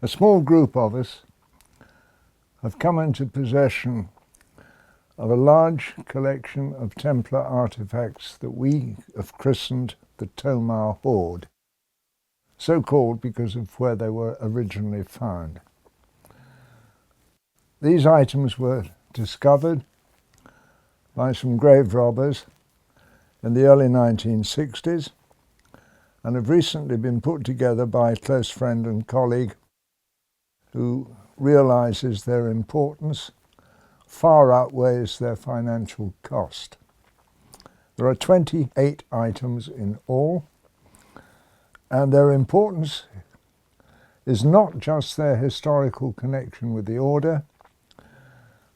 A small group of us have come into possession of a large collection of Templar artifacts that we have christened the Tomar Hoard, so called because of where they were originally found. These items were discovered by some grave robbers in the early 1960s and have recently been put together by a close friend and colleague who realizes their importance far outweighs their financial cost. There are 28 items in all, and their importance is not just their historical connection with the order,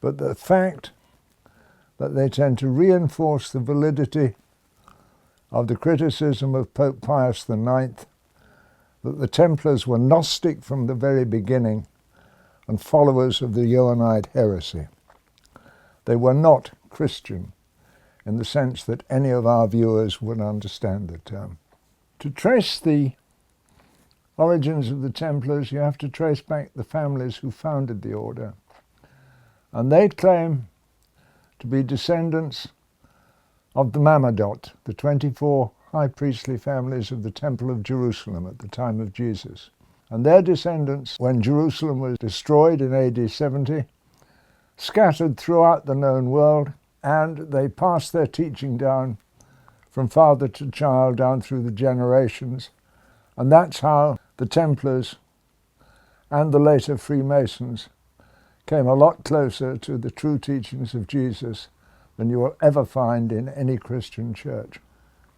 but the fact that they tend to reinforce the validity of the criticism of Pope Pius IX that the Templars were Gnostic from the very beginning and followers of the Johannite heresy. They were not Christian in the sense that any of our viewers would understand the term. To trace the origins of the Templars, you have to trace back the families who founded the order. And they claim to be descendants of the Mammadot, the 24 high priestly families of the Temple of Jerusalem at the time of Jesus. And their descendants, when Jerusalem was destroyed in AD 70, scattered throughout the known world, and they passed their teaching down from father to child down through the generations. And that's how the Templars and the later Freemasons came a lot closer to the true teachings of Jesus than you will ever find in any Christian church.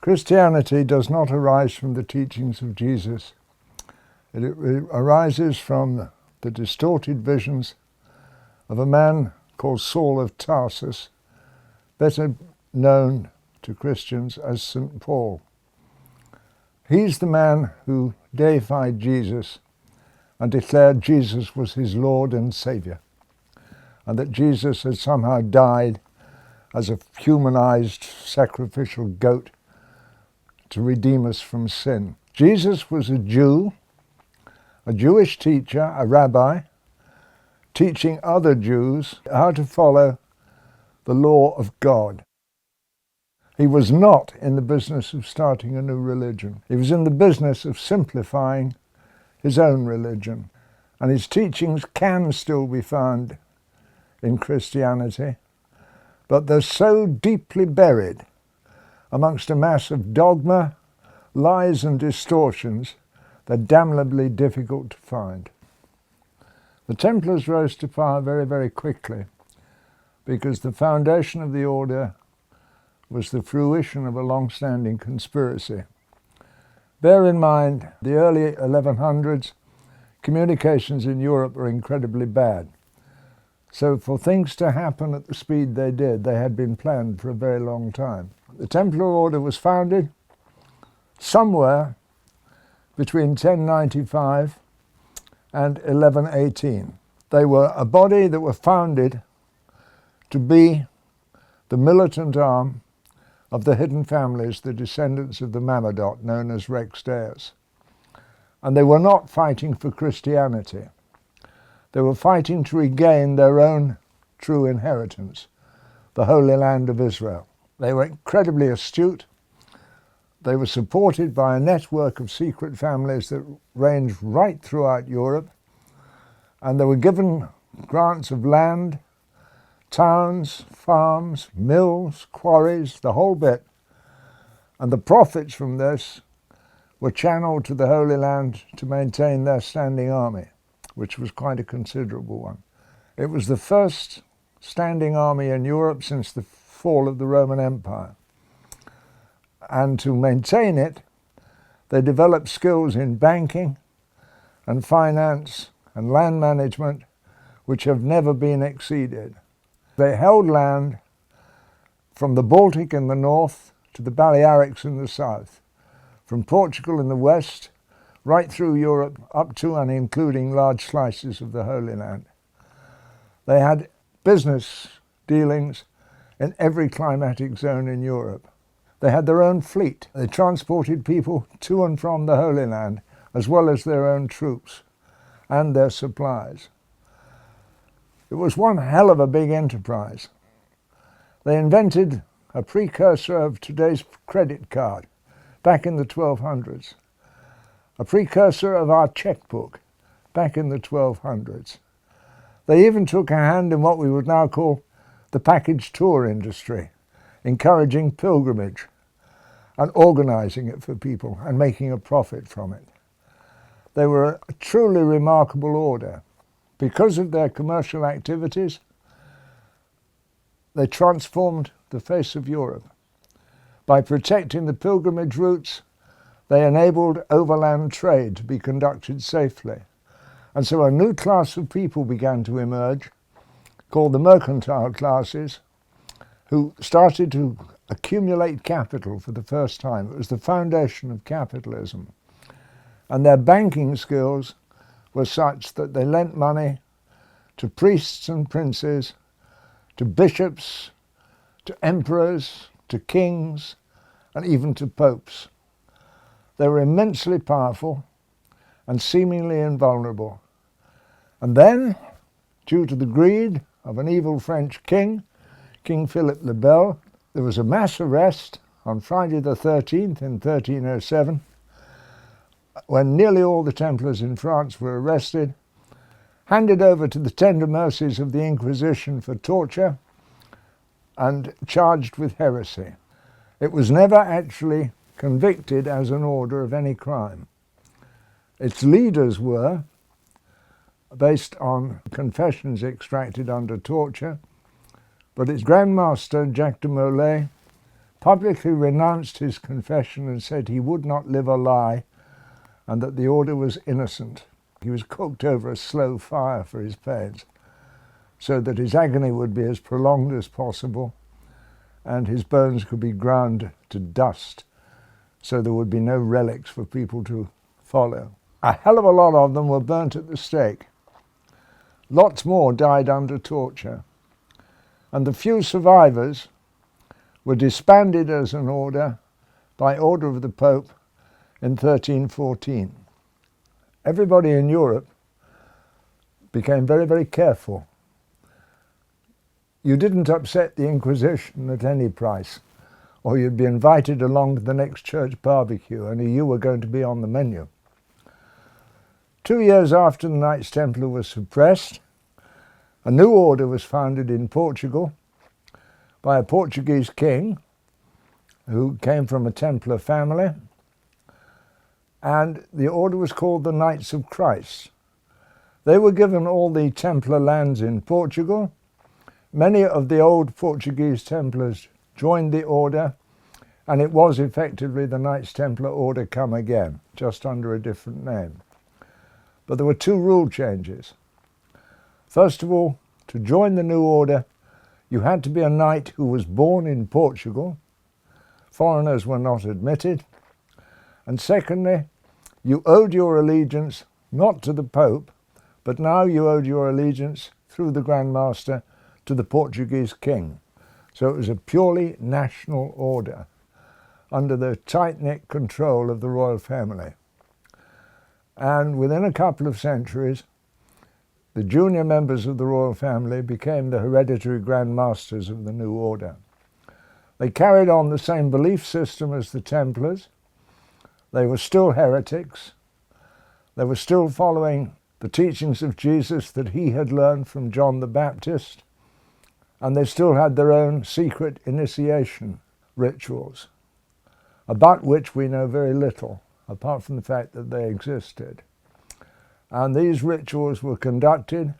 Christianity does not arise from the teachings of Jesus. It arises from the distorted visions of a man called Saul of Tarsus, better known to Christians as St. Paul. He's the man who deified Jesus and declared Jesus was his Lord and Saviour, and that Jesus had somehow died as a humanized sacrificial goat to redeem us from sin. Jesus was a Jew, a Jewish teacher, a rabbi, teaching other Jews how to follow the law of God. He was not in the business of starting a new religion. He was in the business of simplifying his own religion. And his teachings can still be found in Christianity, but they're so deeply buried amongst a mass of dogma, lies and distortions, they're damnably difficult to find. The Templars rose to power very, very quickly because the foundation of the order was the fruition of a long-standing conspiracy. Bear in mind, the early 1100s, communications in Europe were incredibly bad. So for things to happen at the speed they did, they had been planned for a very long time. The Templar order was founded somewhere between 1095 and 1118. They were a body that were founded to be the militant arm of the hidden families, the descendants of the Mammadot, known as Rex-Deus. And they were not fighting for Christianity. They were fighting to regain their own true inheritance, the Holy Land of Israel. They were incredibly astute. They were supported by a network of secret families that ranged right throughout Europe, and they were given grants of land, towns, farms, mills, quarries, the whole bit. And the profits from this were channeled to the Holy Land to maintain their standing army, which was quite a considerable one. It was the first standing army in Europe since the fall of the Roman Empire. And to maintain it, they developed skills in banking and finance and land management which have never been exceeded. They held land from the Baltic in the north to the Balearics in the south, from Portugal in the west, right through Europe, up to and including large slices of the Holy Land. They had business dealings in every climatic zone in Europe. They had their own fleet. They transported people to and from the Holy Land, as well as their own troops. and their supplies. It was one hell of a big enterprise. They invented a precursor of today's credit card back in the 1200s, a precursor of our checkbook back in the 1200s. They even took a hand in what we would now call the package tour industry, encouraging pilgrimage and organizing it for people and making a profit from it. They were a truly remarkable order. Because of their commercial activities, they transformed the face of Europe. By protecting the pilgrimage routes, they enabled overland trade to be conducted safely. And so a new class of people began to emerge, called the mercantile classes, who started to accumulate capital for the first time. It was the foundation of capitalism. And their banking skills were such that they lent money to priests and princes, to bishops, to emperors, to kings, and even to popes. They were immensely powerful and seemingly invulnerable. And then, due to the greed of an evil French king, King Philip le Bel, there was a mass arrest on Friday the 13th in 1307, when nearly all the Templars in France were arrested, handed over to the tender mercies of the Inquisition for torture, and charged with heresy. It was never actually convicted as an order of any crime. Its leaders were, based on confessions extracted under torture, but its Grand Master, Jacques de Molay, publicly renounced his confession and said he would not live a lie and that the order was innocent. He was cooked over a slow fire for his pains, so that his agony would be as prolonged as possible and his bones could be ground to dust, so there would be no relics for people to follow. A hell of a lot of them were burnt at the stake. Lots more died under torture. And the few survivors were disbanded as an order by order of the Pope in 1314. Everybody in Europe became very, very careful. You didn't upset the Inquisition at any price, or you'd be invited along to the next church barbecue and you were going to be on the menu. 2 years after the Knights Templar was suppressed, a new order was founded in Portugal by a Portuguese king who came from a Templar family, and the order was called the Knights of Christ. They were given all the Templar lands in Portugal. Many of the old Portuguese Templars joined the order, and it was effectively the Knights Templar order come again, just under a different name. But there were two rule changes. First of all, to join the new order, you had to be a knight who was born in Portugal. Foreigners were not admitted. And secondly, you owed your allegiance not to the Pope, but now you owed your allegiance through the Grand Master to the Portuguese king. So it was a purely national order under the tight-knit control of the royal family. And within a couple of centuries, the junior members of the royal family became the hereditary Grand Masters of the new order. They carried on the same belief system as the Templars. They were still heretics. They were still following the teachings of Jesus that he had learned from John the Baptist, and they still had their own secret initiation rituals, about which we know very little, apart from the fact that they existed. And these rituals were conducted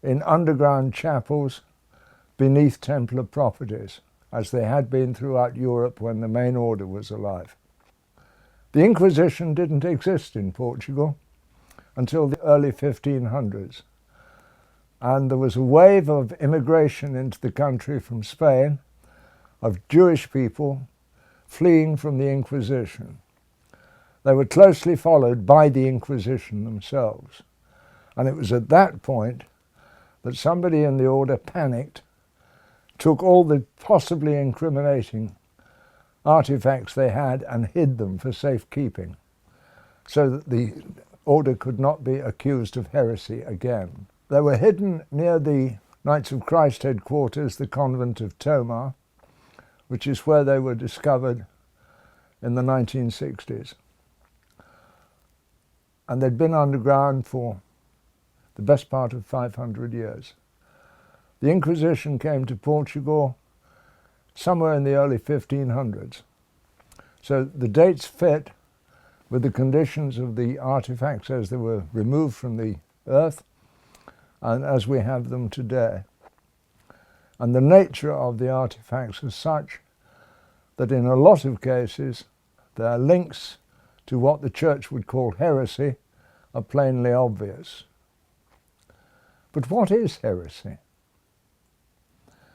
in underground chapels beneath Templar properties, as they had been throughout Europe when the main order was alive. The Inquisition didn't exist in Portugal until the early 1500s, and there was a wave of immigration into the country from Spain of Jewish people fleeing from the Inquisition. They were closely followed by the Inquisition themselves. And it was at that point that somebody in the order panicked, took all the possibly incriminating artifacts they had and hid them for safekeeping, so that the order could not be accused of heresy again. They were hidden near the Knights of Christ headquarters, the convent of Tomar, which is where they were discovered in the 1960s. And they'd been underground for the best part of 500 years. The Inquisition came to Portugal somewhere in the early 1500s. So the dates fit with the conditions of the artifacts as they were removed from the earth and as we have them today. And the nature of the artifacts is such that in a lot of cases their links to what the church would call heresy are plainly obvious. But what is heresy?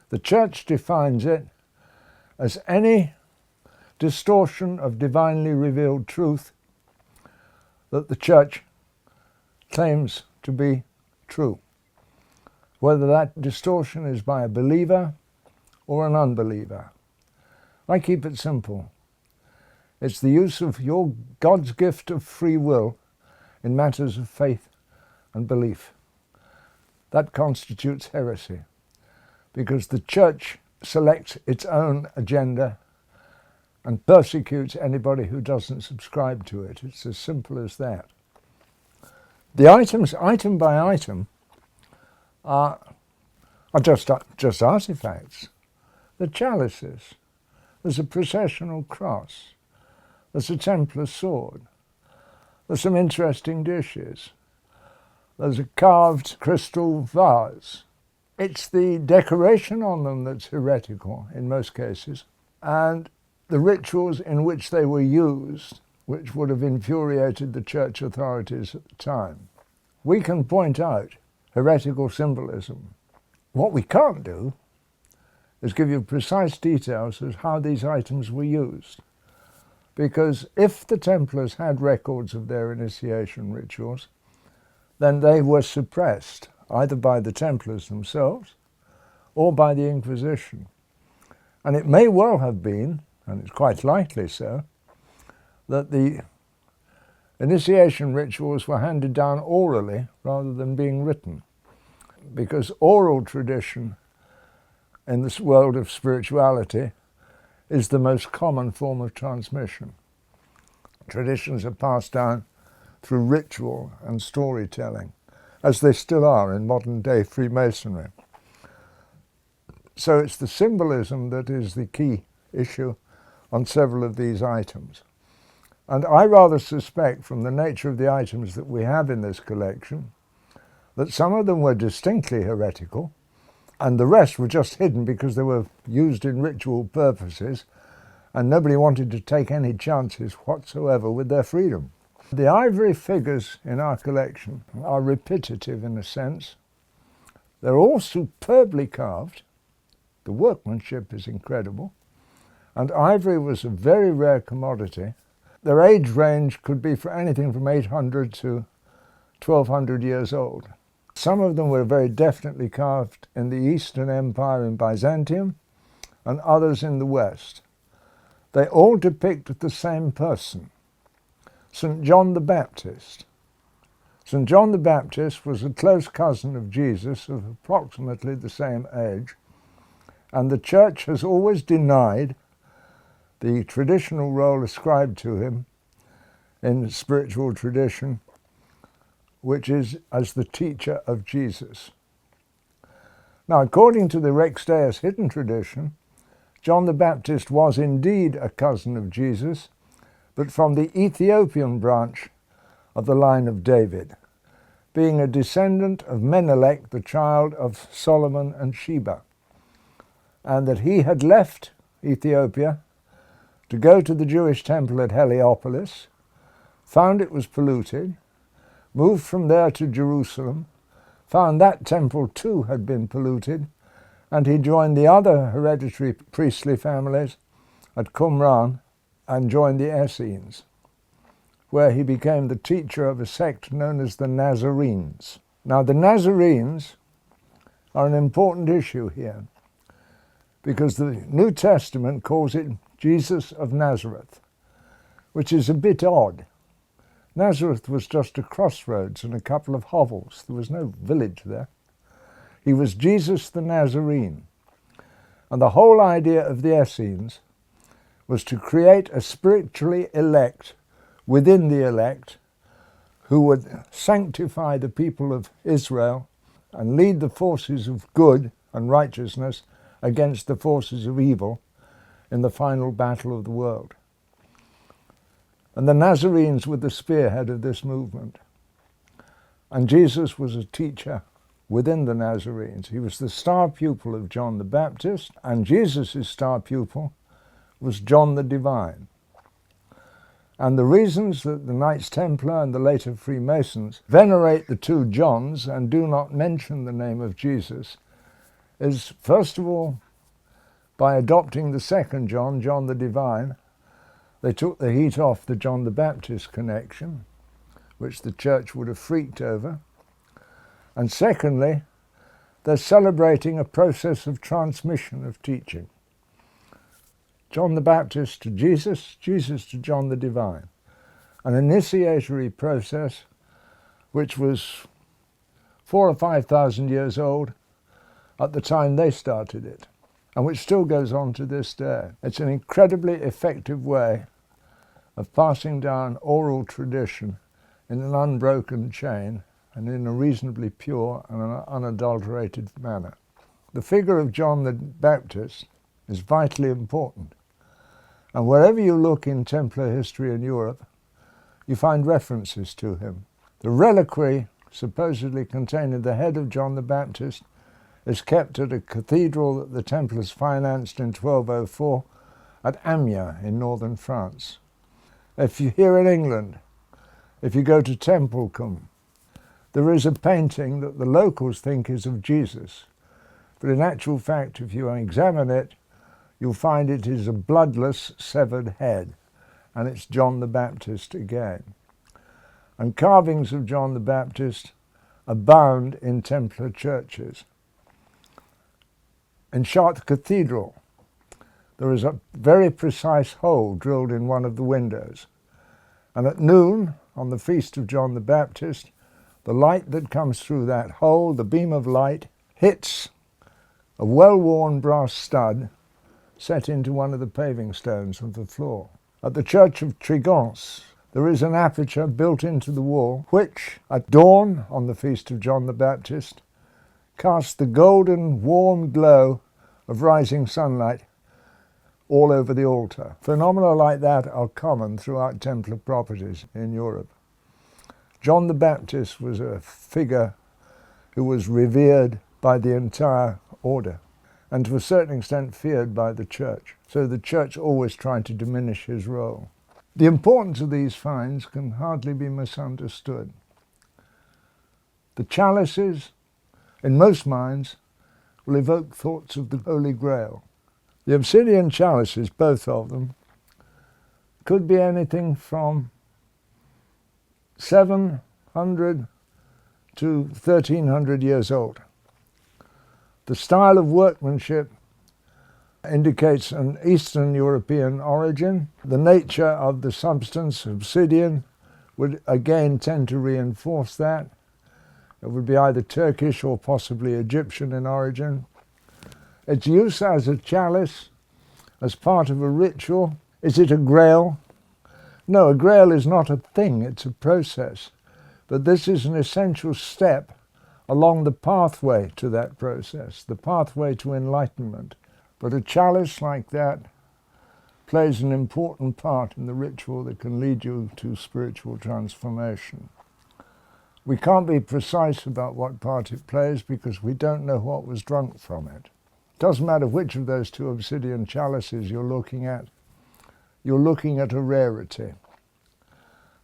The church defines it as any distortion of divinely revealed truth that the church claims to be true, whether that distortion is by a believer or an unbeliever. I keep it simple. It's the use of your God's gift of free will in matters of faith and belief. That constitutes heresy, because the church selects its own agenda and persecutes anybody who doesn't subscribe to it. It's as simple as that. The items, item by item, are just artifacts. The chalices. There's a processional cross. There's a Templar sword. There's some interesting dishes. There's a carved crystal vase. It's the decoration on them that's heretical in most cases, and the rituals in which they were used, which would have infuriated the church authorities at the time. We can point out heretical symbolism. What we can't do is give you precise details as how these items were used. Because if the Templars had records of their initiation rituals, then they were suppressed either by the Templars themselves or by the Inquisition. And it may well have been, and it's quite likely so, that the initiation rituals were handed down orally rather than being written, because oral tradition in this world of spirituality is the most common form of transmission. Traditions are passed down through ritual and storytelling, as they still are in modern-day Freemasonry. So it's the symbolism that is the key issue on several of these items. And I rather suspect, from the nature of the items that we have in this collection, that some of them were distinctly heretical, and the rest were just hidden because they were used in ritual purposes, and nobody wanted to take any chances whatsoever with their freedom. The ivory figures in our collection are repetitive in a sense. They're all superbly carved. The workmanship is incredible. And ivory was a very rare commodity. Their age range could be for anything from 800 to 1200 years old. Some of them were very definitely carved in the Eastern Empire in Byzantium, and others in the West. They all depict the same person, St. John the Baptist. St. John the Baptist was a close cousin of Jesus of approximately the same age, and the church has always denied the traditional role ascribed to him in spiritual tradition, which is as the teacher of Jesus. Now, according to the Rex-Deus hidden tradition, John the Baptist was indeed a cousin of Jesus, but from the Ethiopian branch of the line of David, being a descendant of Menelik, the child of Solomon and Sheba, and that he had left Ethiopia to go to the Jewish temple at Heliopolis, found it was polluted, moved from there to Jerusalem, found that temple too had been polluted, and he joined the other hereditary priestly families at Qumran and joined the Essenes, where he became the teacher of a sect known as the Nazarenes. Now, the Nazarenes are an important issue here, because the New Testament calls it Jesus of Nazareth, which is a bit odd. Nazareth was just a crossroads and a couple of hovels. There was no village there. He was Jesus the Nazarene. And the whole idea of the Essenes was to create a spiritually elect within the elect who would sanctify the people of Israel and lead the forces of good and righteousness against the forces of evil in the final battle of the world. And the Nazarenes were the spearhead of this movement. And Jesus was a teacher within the Nazarenes. He was the star pupil of John the Baptist, and Jesus' star pupil was John the Divine. And the reasons that the Knights Templar and the later Freemasons venerate the two Johns and do not mention the name of Jesus is, first of all, by adopting the second John, John the Divine, they took the heat off the John the Baptist connection, which the church would have freaked over. And secondly, they're celebrating a process of transmission of teaching. John the Baptist to Jesus, Jesus to John the Divine. An initiatory process which was 4,000 or 5,000 years old at the time they started it, and which still goes on to this day. It's an incredibly effective way of passing down oral tradition in an unbroken chain and in a reasonably pure and unadulterated manner. The figure of John the Baptist is vitally important. And wherever you look in Templar history in Europe, you find references to him. The reliquary supposedly containing the head of John the Baptist is kept at a cathedral that the Templars financed in 1204 at Amiens in northern France. If you're here in England, if you go to Templecombe, there is a painting that the locals think is of Jesus, but in actual fact, if you examine it, you'll find it is a bloodless, severed head, and it's John the Baptist again. And carvings of John the Baptist abound in Templar churches. In Chartres Cathedral, there is a very precise hole drilled in one of the windows. And at noon, on the feast of John the Baptist, the light that comes through that hole, the beam of light, hits a well-worn brass stud set into one of the paving stones of the floor. At the church of Tregence, there is an aperture built into the wall, which, at dawn on the feast of John the Baptist, casts the golden, warm glow of rising sunlight all over the altar. Phenomena like that are common throughout Templar properties in Europe. John the Baptist was a figure who was revered by the entire order, and to a certain extent feared by the church. So the church always tried to diminish his role. The importance of these finds can hardly be misunderstood. The chalices, in most minds, will evoke thoughts of the Holy Grail. The obsidian chalices, both of them, could be anything from 700 to 1300 years old. The style of workmanship indicates an Eastern European origin. The nature of the substance, obsidian, would again tend to reinforce that. It would be either Turkish or possibly Egyptian in origin. Its use as a chalice, as part of a ritual. Is it a grail? No, a grail is not a thing, it's a process. But this is an essential step along the pathway to that process, the pathway to enlightenment. But a chalice like that plays an important part in the ritual that can lead you to spiritual transformation. We can't be precise about what part it plays because we don't know what was drunk from it. It doesn't matter which of those two obsidian chalices you're looking at a rarity.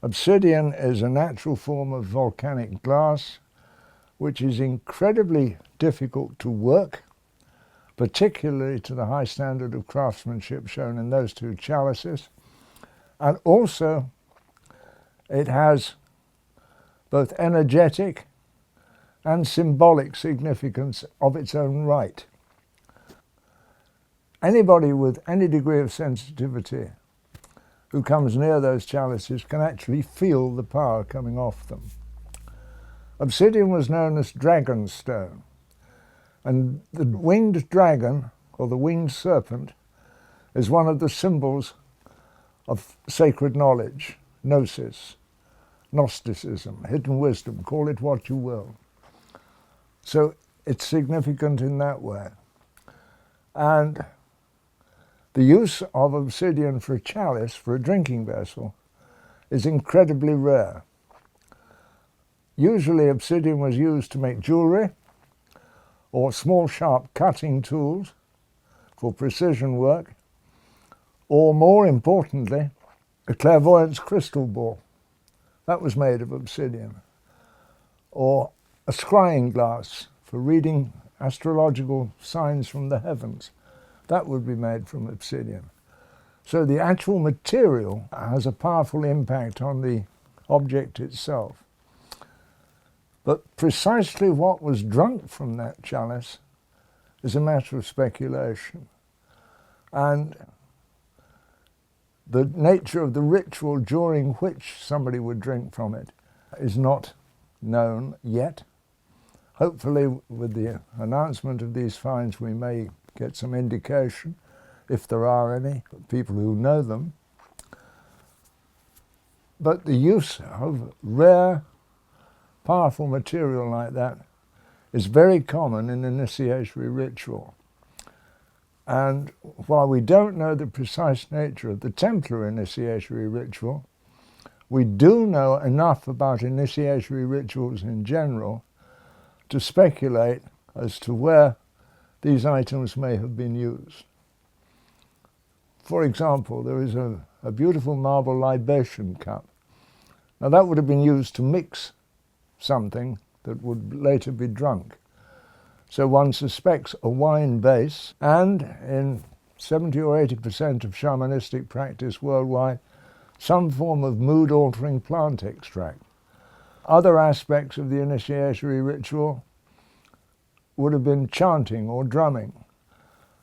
Obsidian is a natural form of volcanic glass which is incredibly difficult to work, particularly to the high standard of craftsmanship shown in those two chalices. And also, it has both energetic and symbolic significance of its own right. Anybody with any degree of sensitivity who comes near those chalices can actually feel the power coming off them. Obsidian was known as dragon stone, and the winged dragon, or the winged serpent, is one of the symbols of sacred knowledge, gnosis, Gnosticism, hidden wisdom, call it what you will. So it's significant in that way. And the use of obsidian for a chalice, for a drinking vessel, is incredibly rare. Usually obsidian was used to make jewellery or small sharp cutting tools for precision work, or more importantly, a clairvoyant's crystal ball. That was made of obsidian. Or a scrying glass for reading astrological signs from the heavens. That would be made from obsidian. So the actual material has a powerful impact on the object itself. But precisely what was drunk from that chalice is a matter of speculation. And the nature of the ritual during which somebody would drink from it is not known yet. Hopefully, with the announcement of these finds, we may get some indication, if there are any, people who know them. But the use of rare, powerful material like that is very common in initiatory ritual. And while we don't know the precise nature of the Templar initiatory ritual, we do know enough about initiatory rituals in general to speculate as to where these items may have been used. For example, there is a beautiful marble libation cup. Now that would have been used to mix something that would later be drunk. So one suspects a wine base, and in 70 or 80% of shamanistic practice worldwide, some form of mood-altering plant extract. Other aspects of the initiatory ritual would have been chanting or drumming,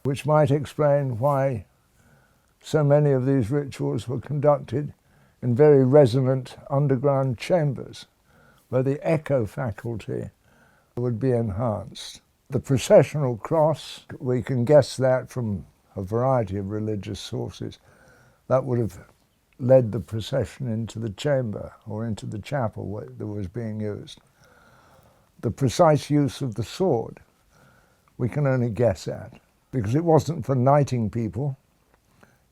which might explain why so many of these rituals were conducted in very resonant underground chambers, where the echo faculty would be enhanced. The processional cross, we can guess that from a variety of religious sources. That would have led the procession into the chamber or into the chapel that was being used. The precise use of the sword, we can only guess at, because it wasn't for knighting people.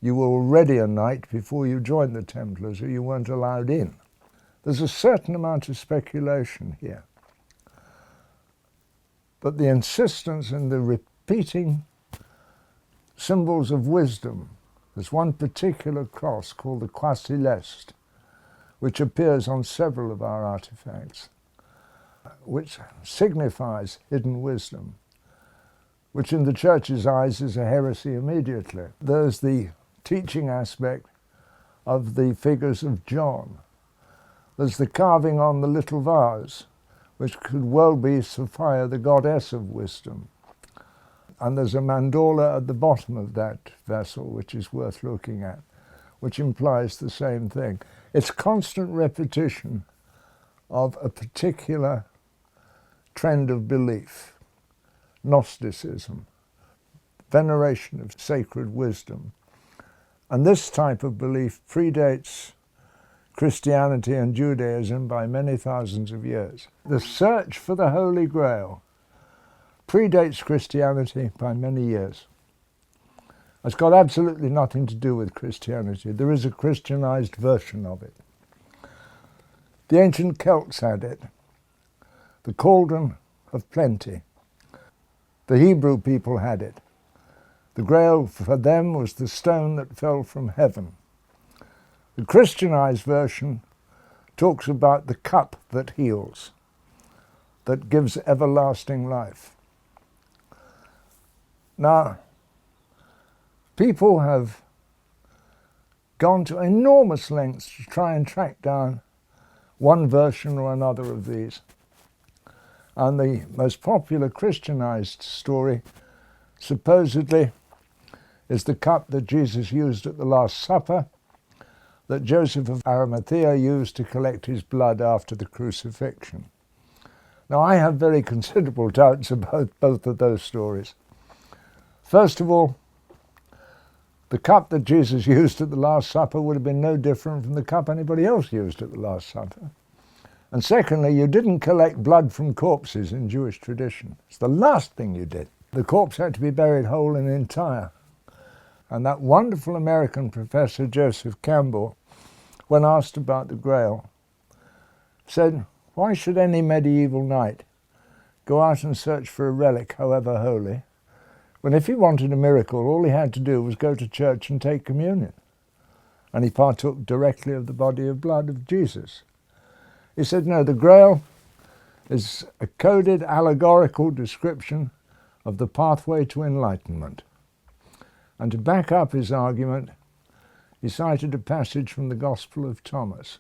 You were already a knight before you joined the Templars, or you weren't allowed in. There's a certain amount of speculation here. But the insistence in the repeating symbols of wisdom, there's one particular cross called the Croix Céleste, which appears on several of our artifacts, which signifies hidden wisdom, which in the Church's eyes is a heresy immediately. There's the teaching aspect of the figures of John. There's the carving on the little vase, which could well be Sophia, the goddess of wisdom. And there's a mandala at the bottom of that vessel, which is worth looking at, which implies the same thing. It's constant repetition of a particular trend of belief, Gnosticism, veneration of sacred wisdom. And this type of belief predates Christianity and Judaism by many thousands of years. The search for the Holy Grail predates Christianity by many years. It's got absolutely nothing to do with Christianity. There is a Christianized version of it. The ancient Celts had it, the cauldron of plenty. The Hebrew people had it. The Grail for them was the stone that fell from heaven. The Christianized version talks about the cup that heals, that gives everlasting life. Now, people have gone to enormous lengths to try and track down one version or another of these. And the most popular Christianized story, supposedly, is the cup that Jesus used at the Last Supper, that Joseph of Arimathea used to collect his blood after the crucifixion. Now, I have very considerable doubts about both of those stories. First of all, the cup that Jesus used at the Last Supper would have been no different from the cup anybody else used at the Last Supper. And secondly, you didn't collect blood from corpses in Jewish tradition. It's the last thing you did. The corpse had to be buried whole and entire. And that wonderful American professor, Joseph Campbell, when asked about the Grail, said, "Why should any medieval knight go out and search for a relic, however holy, when if he wanted a miracle, all he had to do was go to church and take communion?" And he partook directly of the body of blood of Jesus. He said, no, the Grail is a coded allegorical description of the pathway to enlightenment. And to back up his argument, he cited a passage from the Gospel of Thomas.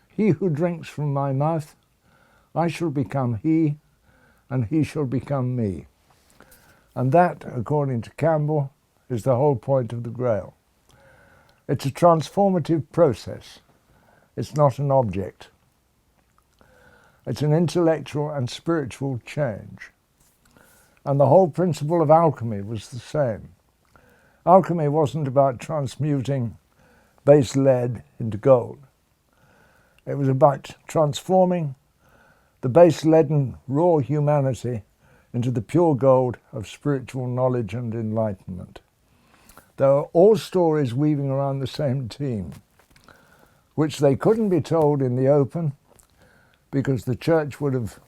"He who drinks from my mouth, I shall become he, and he shall become me." And that, according to Campbell, is the whole point of the Grail. It's a transformative process. It's not an object. It's an intellectual and spiritual change. And the whole principle of alchemy was the same. Alchemy wasn't about transmuting base lead into gold. It was about transforming the base leaden raw humanity into the pure gold of spiritual knowledge and enlightenment. They are all stories weaving around the same theme, which they couldn't be told in the open because the church would have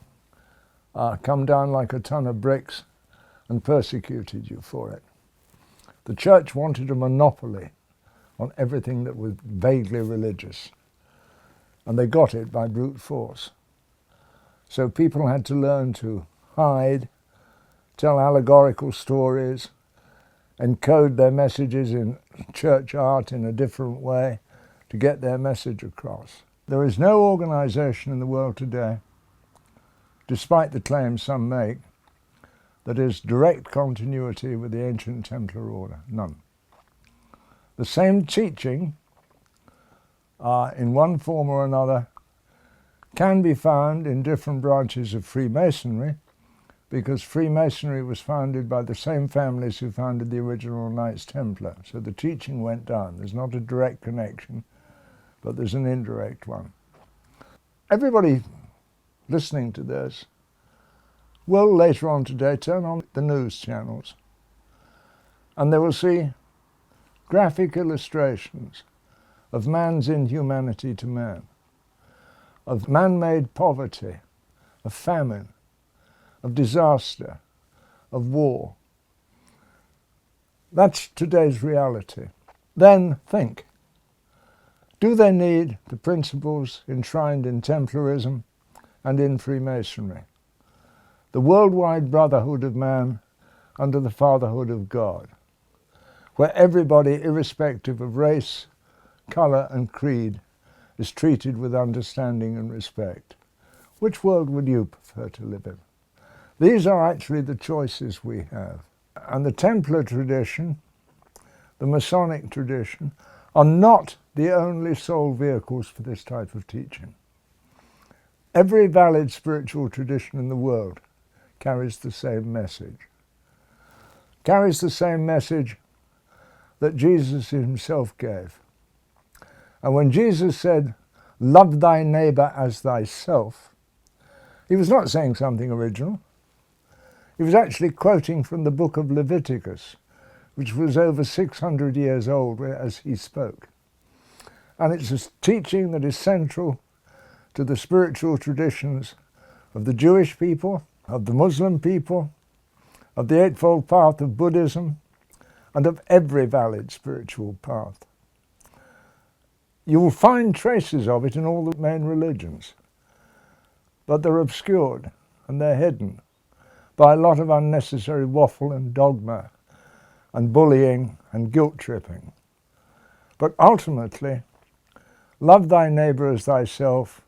come down like a ton of bricks and persecuted you for it. The church wanted a monopoly on everything that was vaguely religious, and they got it by brute force. So people had to learn to hide, tell allegorical stories, encode their messages in church art in a different way to get their message across. There is no organization in the world today, despite the claims some make, that is direct continuity with the ancient Templar order. None. The same teaching, in one form or another, can be found in different branches of Freemasonry, because Freemasonry was founded by the same families who founded the original Knights Templar. So the teaching went down. There's not a direct connection, but there's an indirect one. Everybody listening to this will later on today turn on the news channels, and they will see graphic illustrations of man's inhumanity to man, of man-made poverty, of famine, of disaster, of war. That's today's reality. Then think, do they need the principles enshrined in Templarism and in Freemasonry? The worldwide brotherhood of man under the fatherhood of God, where everybody, irrespective of race, colour and creed, is treated with understanding and respect. Which world would you prefer to live in? These are actually the choices we have. And the Templar tradition, the Masonic tradition, are not the only sole vehicles for this type of teaching. Every valid spiritual tradition in the world carries the same message. Carries the same message that Jesus himself gave. And when Jesus said, "Love thy neighbour as thyself," he was not saying something original. He was actually quoting from the book of Leviticus, which was over 600 years old as he spoke. And it's a teaching that is central to the spiritual traditions of the Jewish people, of the Muslim people, of the Eightfold Path of Buddhism, and of every valid spiritual path. You will find traces of it in all the main religions, but they're obscured and they're hidden by a lot of unnecessary waffle and dogma and bullying and guilt-tripping. But ultimately, love thy neighbour as thyself,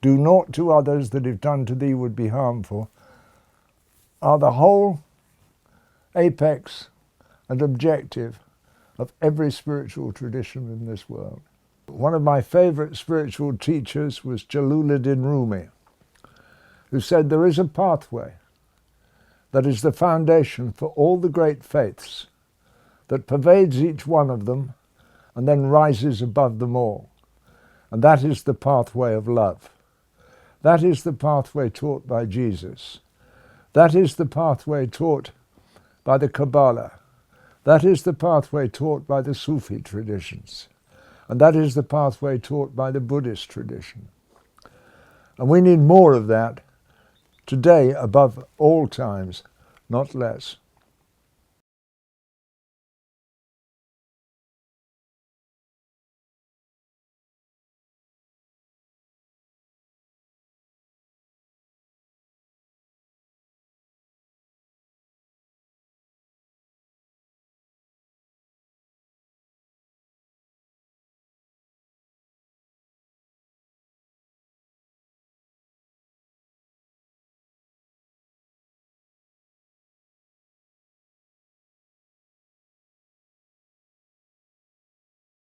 do naught to others that if done to thee would be harmful, are the whole apex and objective of every spiritual tradition in this world. One of my favourite spiritual teachers was Jalaluddin Rumi, who said there is a pathway that is the foundation for all the great faiths, that pervades each one of them and then rises above them all. And that is the pathway of love. That is the pathway taught by Jesus. That is the pathway taught by the Kabbalah. That is the pathway taught by the Sufi traditions. And that is the pathway taught by the Buddhist tradition. And we need more of that today above all times, not less.